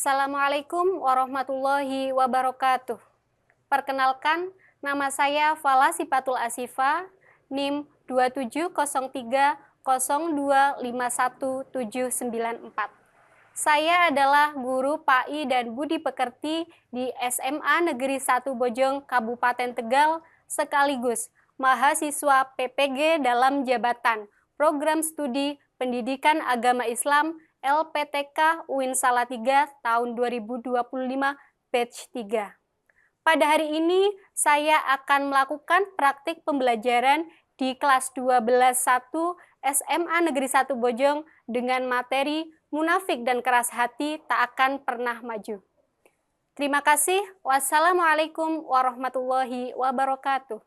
Assalamualaikum warahmatullahi wabarakatuh. Perkenalkan, nama saya Fala Sifatul Asifa, NIM 270302517994. Saya adalah guru PAI dan Budi Pekerti di SMA Negeri 1 Bojong, Kabupaten Tegal, sekaligus mahasiswa PPG dalam jabatan Program Studi Pendidikan Agama Islam LPTK UIN Salatiga tahun 2025 batch 3. Pada hari ini saya akan melakukan praktik pembelajaran di kelas 12.1 SMA Negeri 1 Bojong dengan materi munafik dan keras hati tak akan pernah maju. Terima kasih. Wassalamualaikum warahmatullahi wabarakatuh.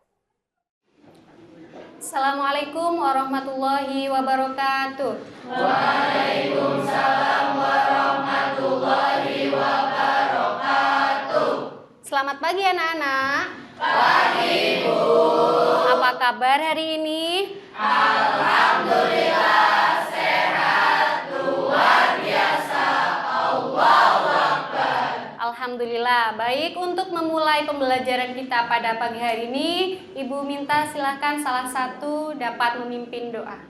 Assalamualaikum warahmatullahi wabarakatuh. Waalaikumsalam warahmatullahi wabarakatuh. Selamat pagi anak-anak. Pagi, Bu. Apa kabar hari ini? Alhamdulillah sehat, luar biasa. Allahu Akbar. Alhamdulillah. Baik, untuk memulai pembelajaran kita pada pagi hari ini, Ibu minta silakan salah satu dapat memimpin doa.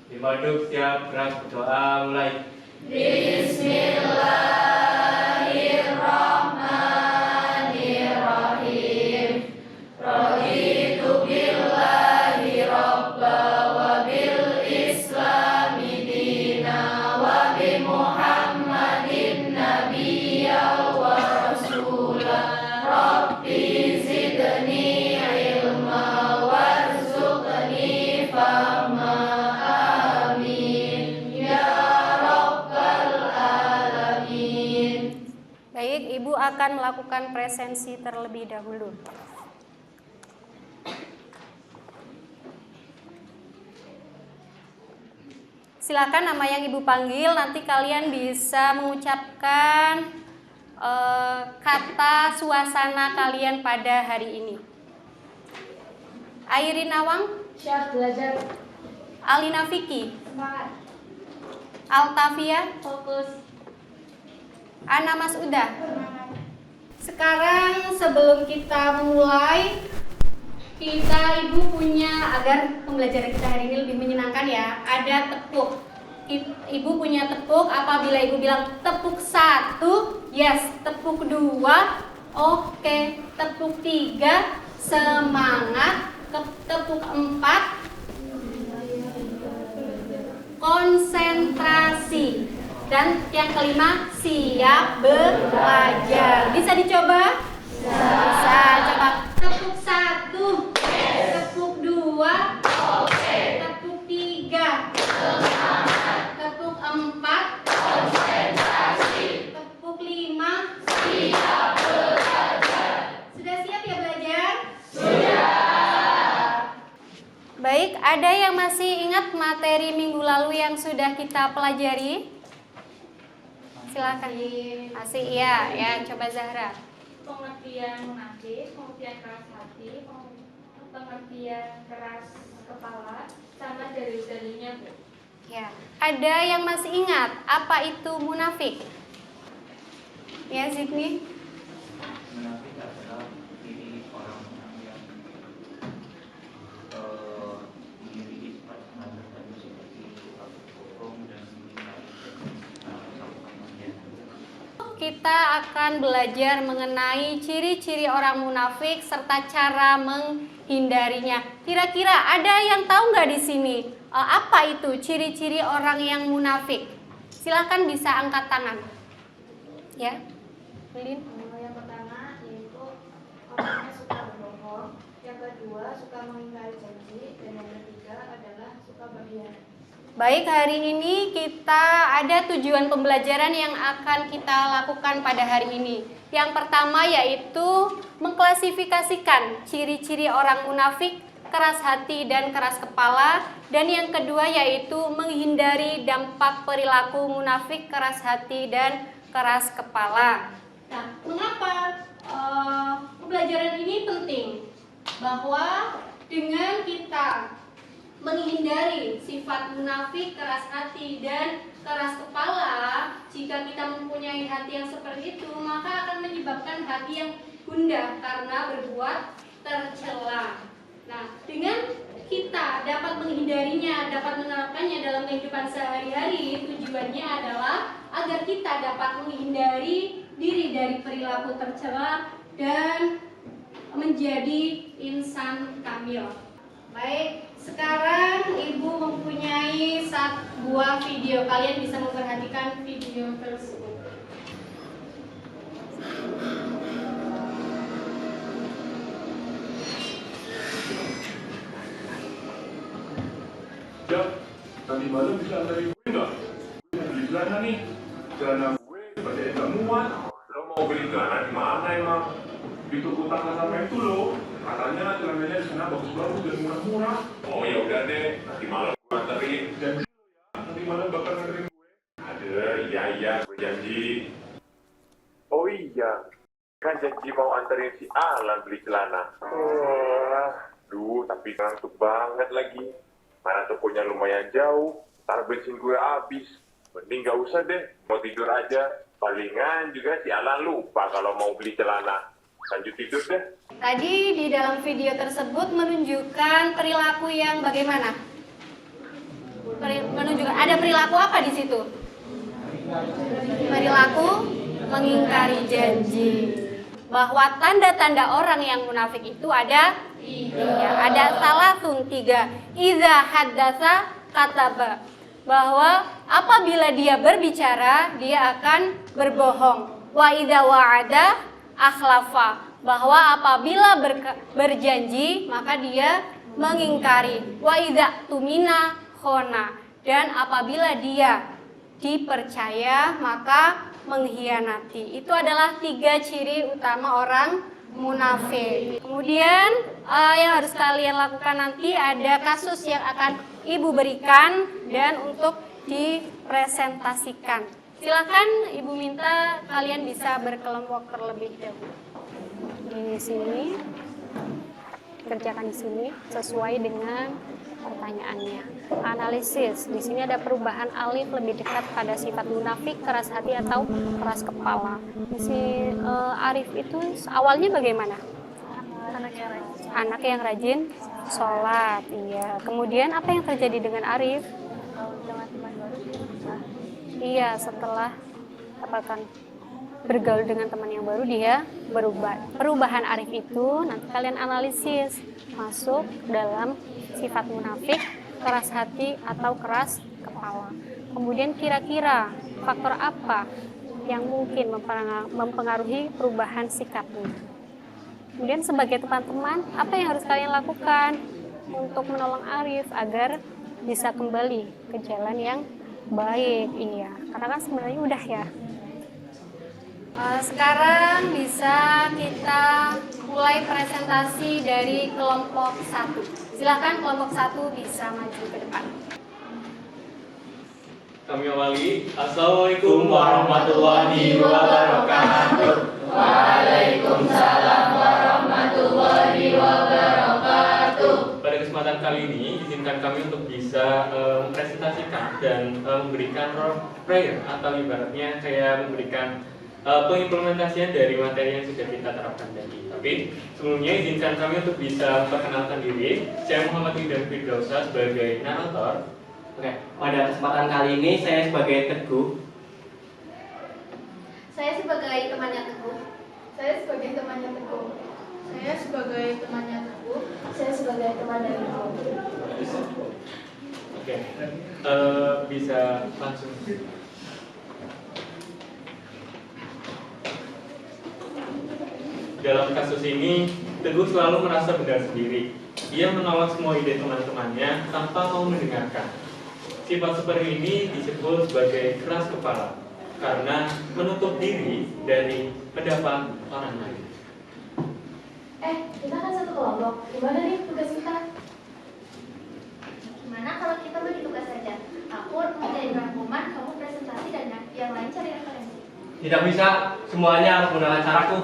Dimaduk siap gerak doa mulai. Bismillahirrahmanirrahim. Raditu billahi robba wa bil islami dina wa bi muhammadin nabiyya wa rasulah. Rabbi zidni ilma warzuqni fahma. Amin ya rabbal alamin. Baik, Ibu akan melakukan presensi terlebih dahulu. Silakan nama yang Ibu panggil, nanti kalian bisa mengucapkan kata suasana kalian pada hari ini. Airin Nawang, Siap belajar. Alina Vicky, Semangat. Altavia, Fokus. Ana Masuda. Semangat. Sekarang sebelum kita memulai, Ibu punya, agar pembelajaran kita hari ini lebih menyenangkan ya, ada tepuk. Ibu punya tepuk, apabila Ibu bilang tepuk 1, yes. Tepuk 2, oke. Tepuk 3, semangat. Tepuk 4, konsentrasi. Dan yang kelima, siap belajar. Bisa dicoba? Bisa. Coba. Tepuk 1, tepuk 2, tepuk 3, tepuk 4, tepuk 5. Siap belajar. Sudah siap ya belajar? Sudah. Baik, ada yang masih ingat materi minggu lalu yang sudah kita pelajari? Silakan. Masih iya, ya. Coba Zahra. Pengertian munafik, pengertian keras hati, pengertian keras kepala, sama dalil-dalilnya, Bu. Ya. Ada yang masih ingat apa itu munafik? Ya, Zidni. Munafik adalah ciri orang-orang yang memiliki sifat munafik tadi seperti bohong dan Kita akan belajar mengenai ciri-ciri orang munafik serta cara menghindarinya. Kira-kira ada yang tahu nggak di sini apa itu ciri-ciri orang yang munafik? Silakan bisa angkat tangan. Ya, Lin. Yang pertama yaitu orangnya suka berbohong, yang kedua suka mengingkari janji, dan yang ketiga adalah suka berkhianat. Baik, hari ini kita ada tujuan pembelajaran yang akan kita lakukan pada hari ini. Yang pertama yaitu mengklasifikasikan ciri-ciri orang munafik, keras hati dan keras kepala. Dan yang kedua yaitu menghindari dampak perilaku munafik, keras hati dan keras kepala. Nah, mengapa pembelajaran ini penting? Bahwa dengan kita menghindari sifat munafik, keras hati, dan keras kepala, jika kita mempunyai hati yang seperti itu, maka akan menyebabkan hati yang gundah karena berbuat tercela. Nah, dengan kita dapat menghindarinya, dapat menerapkannya dalam kehidupan sehari-hari, tujuannya adalah agar kita dapat menghindari diri dari perilaku tercela dan menjadi insan kamil. Baik, sekarang Ibu mempunyai buah video. Kalian bisa memperhatikan video tersebut. Ya, tadi malam bisa antarin gue nggak? Gue mau beli celana nih. Celana gue pada nggak muat. Lo mau beli celana di mana emang? Di toko tangga sama itu loh. Katanya celananya di sana bagus-bagus dan murah-murah. Oh ya udah deh, nanti malam gue anterin. Janji lo ya, nanti malam bakal anterin gue. Ada, iya, gue janji. Oh iya, kan janji mau anterin si Alan beli celana. Tapi ngantuk banget lagi. Mana tokonya lumayan jauh, ntar bensin gue habis. Mending gak usah deh, mau tidur aja. Palingan juga si Alan lupa kalau mau beli celana. Lanjut tidur deh. Tadi di dalam video tersebut menunjukkan perilaku yang bagaimana? Menunjukkan ada perilaku apa di situ? Perilaku mengingkari janji. Bahwa tanda-tanda orang yang munafik itu ada 3. Ada salasun 3. Iza haddasa kataba. Bahwa apabila dia berbicara, dia akan berbohong. Wa idza wa'ada akhlafa. Bahwa apabila berjanji, maka dia mengingkari. Wa idza tumina khona. Dan apabila dia dipercaya, maka mengkhianati. Itu adalah 3 ciri utama orang munafik. Kemudian yang harus kalian lakukan nanti ada kasus yang akan Ibu berikan dan untuk dipresentasikan. Silakan Ibu minta kalian bisa berkelompok terlebih dahulu. Di sini kerjakan di sini sesuai dengan pertanyaannya. Analisis. Di sini ada perubahan alif lebih dekat pada sifat munafik, keras hati atau keras kepala. Si Arif itu awalnya bagaimana? Anak yang rajin sholat. Iya. Kemudian apa yang terjadi dengan Arif? Iya, setelah bergaul dengan teman yang baru, dia berubah. Perubahan Arif itu nanti kalian analisis masuk dalam sifat munafik, keras hati atau keras kepala. Kemudian kira-kira faktor apa yang mungkin mempengaruhi perubahan sikapnya. Kemudian sebagai teman-teman, apa yang harus kalian lakukan untuk menolong Arif agar bisa kembali ke jalan yang baik? Iya, karena kan sebenarnya udah ya. Sekarang bisa kita mulai presentasi dari kelompok 1. Silakan kelompok 1 bisa maju ke depan. Kami awali. Assalamualaikum warahmatullahi wabarakatuh. Waalaikumsalam warahmatullahi wabarakatuh. Pada kesempatan kali ini, izinkan kami untuk bisa mempresentasikan dan memberikan role player atau ibaratnya kayak memberikan pengimplementasian dari materi yang sudah kita terapkan tadi. Tapi sebelumnya izinkan kami untuk bisa memperkenalkan diri. Saya Muhammad Idam Firdausa sebagai narator. Oke, pada kesempatan kali ini saya sebagai Teguh. Saya sebagai temannya Teguh. Saya sebagai temannya Teguh. Saya sebagai temannya Teguh. Saya sebagai temannya Teguh. Oke, bisa langsung. Dalam kasus ini, Teguh selalu merasa benar sendiri. Ia menolak semua ide teman-temannya tanpa mau mendengarkan. Sifat seperti ini disebut sebagai keras kepala karena menutup diri dari pendapat orang lain. Kita kan satu kelompok. Gimana nih tugas kita? Gimana kalau kita bagi tugas saja? Aku menjadi rangkuman, kamu presentasi, dan yang lain cari referensi. Tidak bisa, semuanya harus menggunakan caraku.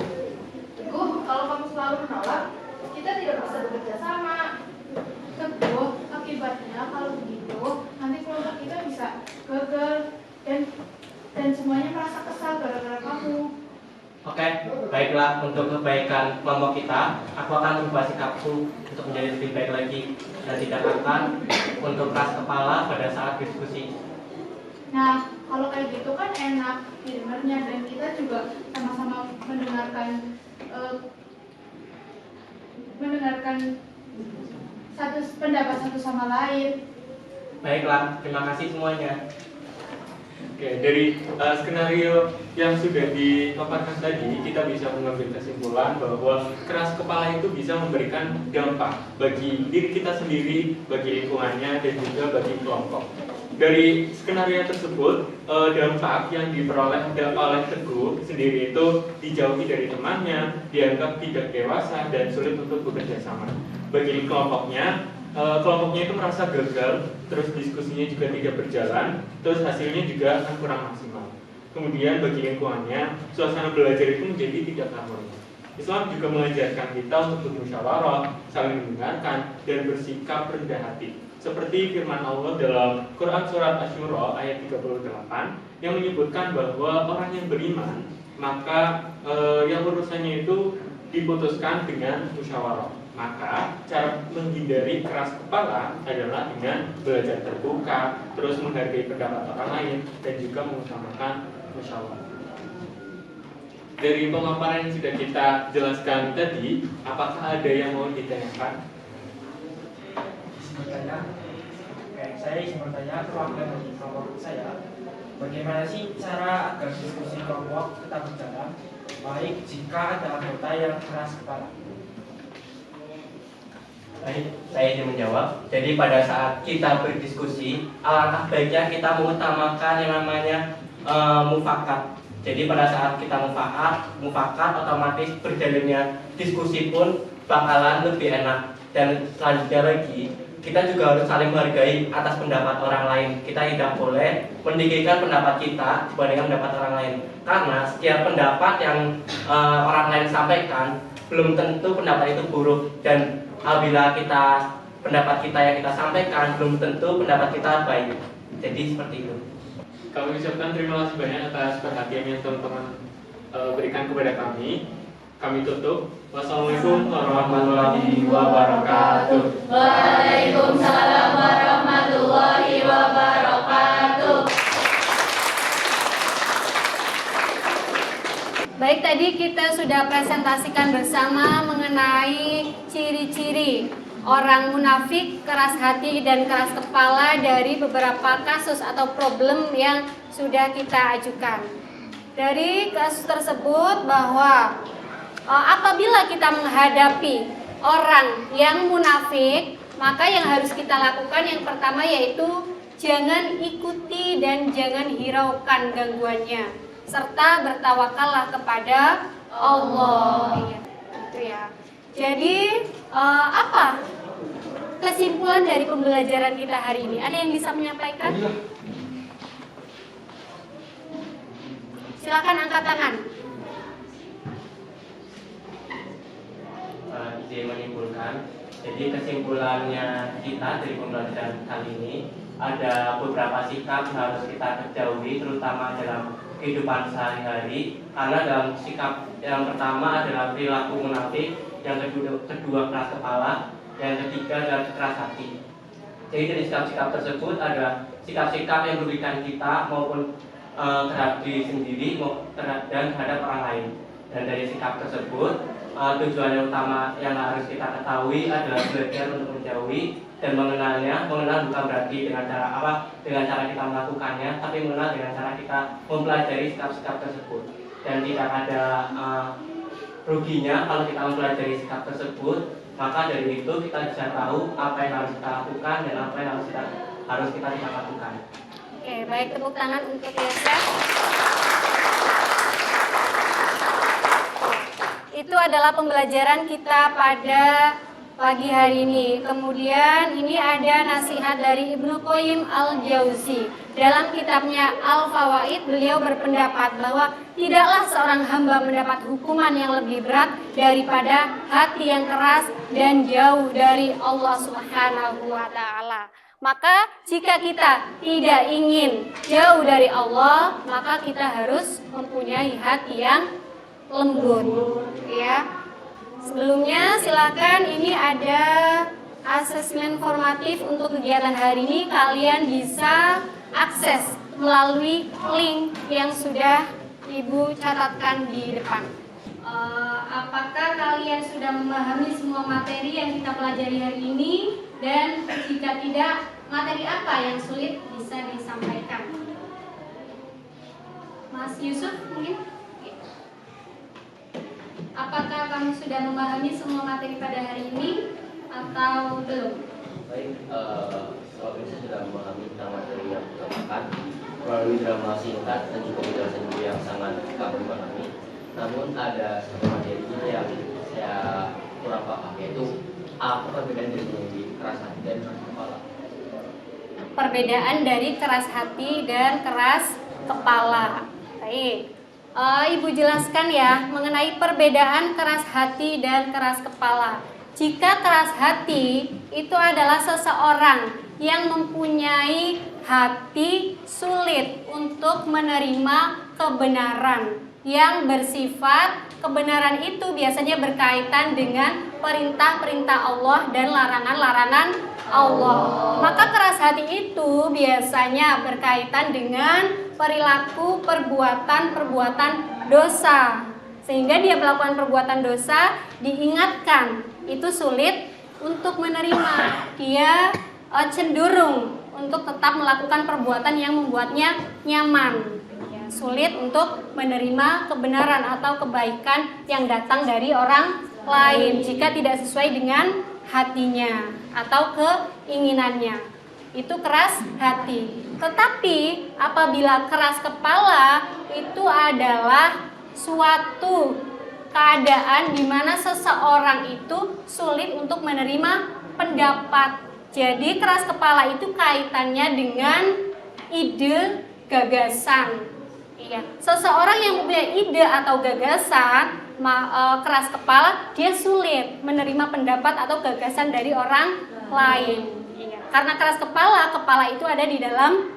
Teguh, kalau kamu selalu menolak, kita tidak bisa bekerja sama. Teguh, akibatnya kalau begitu, nanti kelompok kita bisa gagal. dan semuanya merasa kesal gara-gara kamu. Oke, baiklah, untuk kebaikan kelompok kita, aku akan merubah sikapku untuk menjadi lebih baik lagi dan tidak akan untuk keras kepala pada saat diskusi. Nah, kalau kayak gitu kan enak didengarnya, dan kita juga sama-sama mendengarkan satu pendapat satu sama lain. Baiklah, terima kasih semuanya. Oke, dari skenario yang sudah dipaparkan tadi, kita bisa mengambil kesimpulan bahwa keras kepala itu bisa memberikan dampak bagi diri kita sendiri, bagi lingkungannya, dan juga bagi kelompok. Dari skenario tersebut, dampak yang diperoleh oleh Teguh sendiri itu dijauhi dari temannya, dianggap tidak dewasa dan sulit untuk bekerja sama. Bagi kelompoknya itu merasa gagal, terus diskusinya juga tidak berjalan, terus hasilnya juga akan kurang maksimal. Kemudian bagi lingkungannya, suasana belajar itu menjadi tidak harmonis. Islam juga mengajarkan kita untuk bermusyawarah, saling mendengarkan, dan bersikap rendah hati. Seperti firman Allah dalam Quran Surat Asy-Syura ayat 38 yang menyebutkan bahwa orang yang beriman, maka yang urusannya itu diputuskan dengan musyawarah. Maka cara menghindari keras kepala adalah dengan belajar terbuka, terus menghargai pendapat orang lain, dan juga mengutamakan musyawarah. Dari pemaparan yang sudah kita jelaskan tadi, apakah ada yang mau ditanyakan? Saya ingin bertanya perwakilan dari kelompok saya, bagaimana sih cara agar diskusi kelompok tetap berjalan baik jika ada anggota yang keras kepala? Baik, saya ingin menjawab. Jadi pada saat kita berdiskusi, alangkah baiknya kita mengutamakan yang namanya mufakat. Jadi pada saat kita mufakat otomatis berjalannya diskusi pun bakalan lebih enak. Dan selanjutnya lagi, kita juga harus saling menghargai atas pendapat orang lain. Kita tidak boleh meninggikan pendapat kita dibandingkan pendapat orang lain. Karena setiap pendapat yang orang lain sampaikan belum tentu pendapat itu buruk, dan apabila pendapat kita yang kita sampaikan belum tentu pendapat kita baik. Jadi seperti itu. Kami ucapkan terima kasih banyak atas perhatian yang teman-teman berikan kepada kami. Kami tutup. Wassalamualaikum warahmatullahi wabarakatuh. Waalaikumsalam warahmatullahi wabarakatuh. Baik, tadi kita sudah presentasikan bersama mengenai ciri-ciri orang munafik, keras hati, dan keras kepala dari beberapa kasus atau problem yang sudah kita ajukan. Dari kasus tersebut bahwa apabila kita menghadapi orang yang munafik, maka yang harus kita lakukan yang pertama yaitu jangan ikuti dan jangan hiraukan gangguannya, serta bertawakallah kepada Allah. Itu ya. Jadi apa kesimpulan dari pembelajaran kita hari ini? Ada yang bisa menyampaikan? Silakan angkat tangan. Izin menyimpulkan. Jadi kesimpulannya kita dari pembelajaran kali ini ada beberapa sikap yang harus kita jauhi, terutama dalam kehidupan sehari-hari. Karena dalam sikap yang pertama adalah perilaku munafik, yang kedua keras kepala, yang ketiga adalah keras hati. Jadi dari sikap-sikap tersebut ada sikap-sikap yang merugikan kita maupun terhadap diri sendiri dan terhadap orang lain. Dan dari sikap tersebut tujuan yang utama yang harus kita ketahui adalah belajar untuk menjauhi dan mengenalnya. Mengenal bukan berarti dengan cara kita melakukannya, tapi mengenal dengan cara kita mempelajari sikap-sikap tersebut. Dan tidak ada ruginya kalau kita mempelajari sikap tersebut, maka dari itu kita bisa tahu apa yang harus kita lakukan dan apa yang harus kita tidak lakukan. Oke, baik, tepuk tangan untuk Yosef. Itu adalah pembelajaran kita pada pagi hari ini. Kemudian ini ada nasihat dari Ibnu Qayyim al-Jauzi. Dalam kitabnya Al-Fawaid, beliau berpendapat bahwa tidaklah seorang hamba mendapat hukuman yang lebih berat daripada hati yang keras dan jauh dari Allah Subhanahu wa Ta'ala. Maka jika kita tidak ingin jauh dari Allah, maka kita harus mempunyai hati yang lembut, ya. Sebelumnya silakan, ini ada asesmen formatif untuk kegiatan hari ini. Kalian bisa akses melalui link yang sudah Ibu catatkan di depan. Apakah kalian sudah memahami semua materi yang kita pelajari hari ini? Dan jika tidak, materi apa yang sulit bisa disampaikan? Mas Yusuf mungkin? Apakah kamu sudah memahami semua materi pada hari ini atau belum? Baik, kalau ini saya sudah memahami tentang materi yang diutamakan melalui drama singkat dan juga penjelasan Ibu yang sangat kami pahami. Namun ada satu materi yang saya kurang paham, yaitu apa perbedaan dari keras hati dan keras kepala. Perbedaan dari keras hati dan keras kepala. Baik, Ibu jelaskan ya mengenai perbedaan keras hati dan keras kepala. Jika keras hati itu adalah seseorang yang mempunyai hati sulit untuk menerima kebenaran yang bersifat, kebenaran itu biasanya berkaitan dengan perintah-perintah Allah dan larangan-larangan Allah. Maka keras hati itu biasanya berkaitan dengan perilaku perbuatan-perbuatan dosa. Sehingga dia melakukan perbuatan dosa, diingatkan, itu sulit untuk menerima. Dia cenderung untuk tetap melakukan perbuatan yang membuatnya nyaman. Ya, sulit untuk menerima kebenaran atau kebaikan yang datang dari orang lain jika tidak sesuai dengan hatinya atau keinginannya. Itu keras hati. Tetapi apabila keras kepala itu adalah suatu keadaan di mana seseorang itu sulit untuk menerima pendapat. Jadi keras kepala itu kaitannya dengan ide, gagasan. Iya, seseorang yang punya ide atau gagasan keras kepala, dia sulit menerima pendapat atau gagasan dari orang lain. Iya, karena keras kepala, kepala itu ada di dalam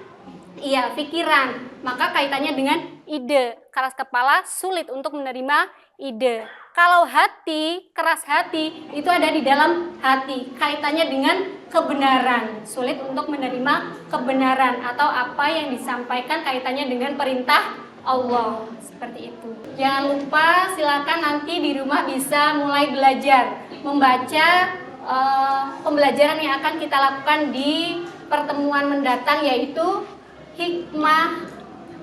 pikiran. Maka kaitannya dengan ide. Keras kepala sulit untuk menerima ide. Kalau hati, keras hati itu ada di dalam hati. Kaitannya dengan kebenaran. Sulit untuk menerima kebenaran atau apa yang disampaikan kaitannya dengan perintah Allah. Seperti itu. Jangan lupa, silakan nanti di rumah bisa mulai belajar membaca pembelajaran yang akan kita lakukan di pertemuan mendatang, yaitu hikmah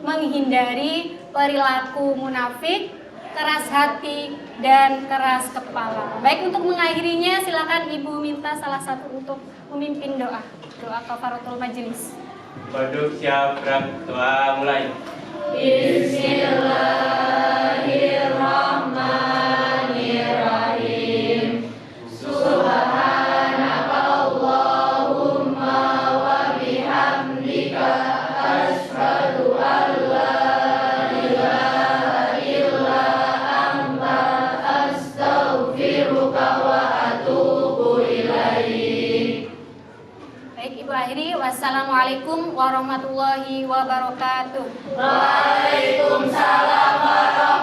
menghindari perilaku munafik, keras hati, dan keras kepala. Baik, untuk mengakhirinya silakan Ibu minta salah satu untuk memimpin doa kafaratul majelis. Waduh, siap, doa mulai. Bismillahirrahmanirrahim. Subhanaka Allahumma wa bihamdika asyhadu an la ilaha illa anta astaghfiruka wa atubu ilaik. Baik, Ibu akhiri. Wassalamualaikum warahmatullahi wabarakatuh. Waalaikumsalam warahmatullahi